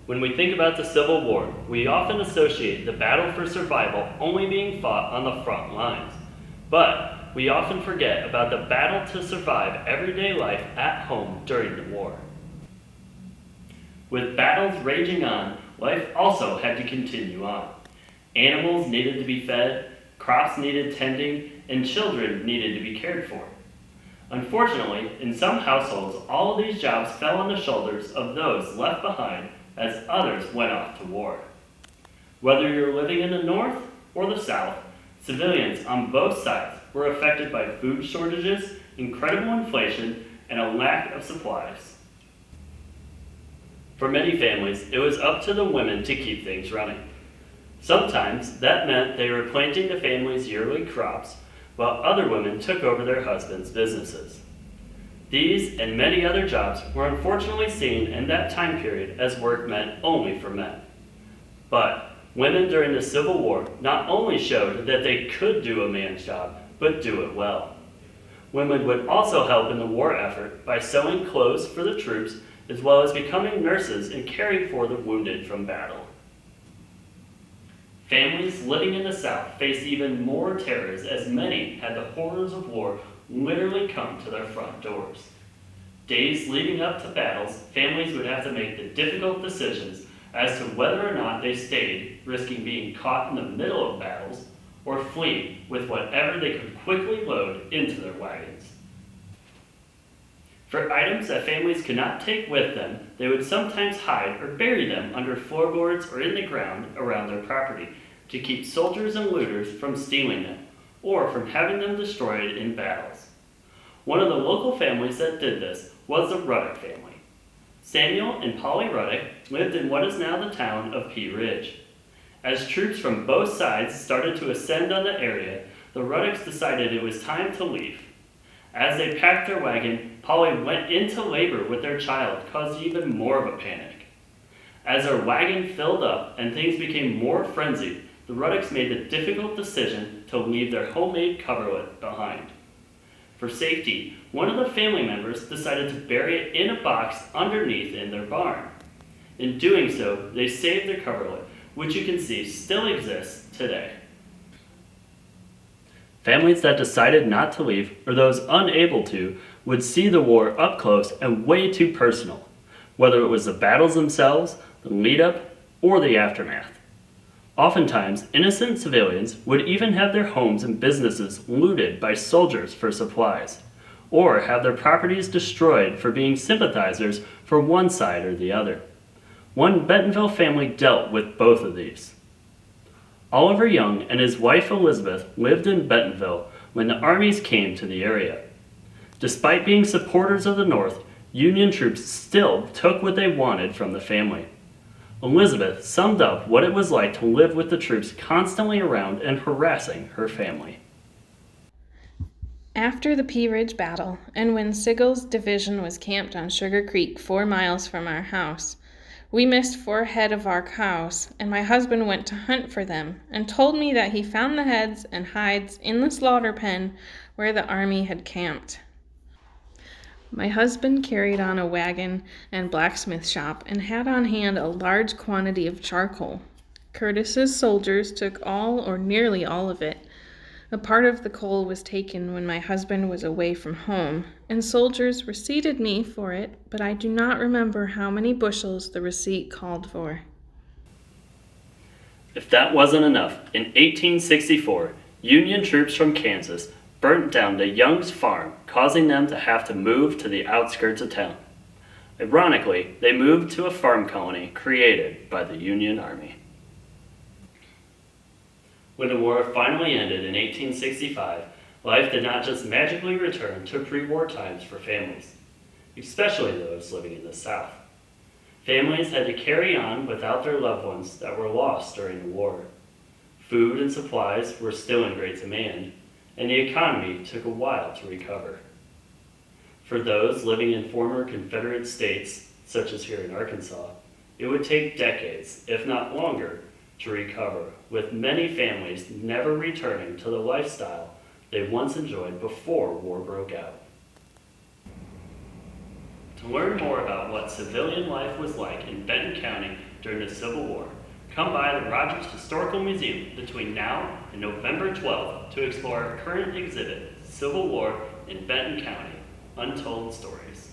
When we think about the Civil War, we often associate the battle for survival only being fought on the front lines. But we often forget about the battle to survive everyday life at home during the war. With battles raging on, life also had to continue on. Animals needed to be fed, crops needed tending, and children needed to be cared for. Unfortunately, in some households, all of these jobs fell on the shoulders of those left behind as others went off to war. Whether you're living in the North or the South, civilians on both sides were affected by food shortages, incredible inflation, and a lack of supplies. For many families, it was up to the women to keep things running. Sometimes that meant they were planting the family's yearly crops, while other women took over their husbands' businesses. These and many other jobs were unfortunately seen in that time period as work meant only for men. But women during the Civil War not only showed that they could do a man's job, but do it well. Women would also help in the war effort by sewing clothes for the troops, as well as becoming nurses and caring for the wounded from battle. Families living in the South faced even more terrors, as many had the horrors of war literally come to their front doors. Days leading up to battles, families would have to make the difficult decisions as to whether or not they stayed, risking being caught in the middle of battles, or flee with whatever they could quickly load into their wagons. For items that families could not take with them, they would sometimes hide or bury them under floorboards or in the ground around their property to keep soldiers and looters from stealing them or from having them destroyed in battles. One of the local families that did this was the Ruddock family. Samuel and Polly Ruddock lived in what is now the town of Pea Ridge. As troops from both sides started to ascend on the area, the Ruddocks decided it was time to leave. As they packed their wagon, Polly went into labor with their child, causing even more of a panic. As their wagon filled up and things became more frenzied, the Ruddocks made the difficult decision to leave their homemade coverlet behind. For safety, one of the family members decided to bury it in a box underneath in their barn. In doing so, they saved their coverlet, which you can see still exists today. Families that decided not to leave, or those unable to, would see the war up close and way too personal, whether it was the battles themselves, the lead-up, or the aftermath. Oftentimes, innocent civilians would even have their homes and businesses looted by soldiers for supplies, or have their properties destroyed for being sympathizers for one side or the other. One Bentonville family dealt with both of these. Oliver Young and his wife Elizabeth lived in Bentonville when the armies came to the area. Despite being supporters of the North, Union troops still took what they wanted from the family. Elizabeth summed up what it was like to live with the troops constantly around and harassing her family. After the Pea Ridge battle, and when Sigel's division was camped on Sugar Creek 4 miles from our house, we missed 4 head of our cows, and my husband went to hunt for them and told me that he found the heads and hides in the slaughter pen where the army had camped. My husband carried on a wagon and blacksmith shop and had on hand a large quantity of charcoal. Curtis's soldiers took all or nearly all of it. A part of the coal was taken when my husband was away from home, and soldiers receipted me for it, but I do not remember how many bushels the receipt called for. If that wasn't enough, in 1864, Union troops from Kansas burnt down the Young's farm, causing them to have to move to the outskirts of town. Ironically, they moved to a farm colony created by the Union Army. When the war finally ended in 1865, life did not just magically return to pre-war times for families, especially those living in the South. Families had to carry on without their loved ones that were lost during the war. Food and supplies were still in great demand, and the economy took a while to recover. For those living in former Confederate states, such as here in Arkansas, it would take decades, if not longer, to recover, with many families never returning to the lifestyle they once enjoyed before war broke out. To learn more about what civilian life was like in Benton County during the Civil War, come by the Rogers Historical Museum between now and November 12th to explore our current exhibit, Civil War in Benton County, Untold Stories.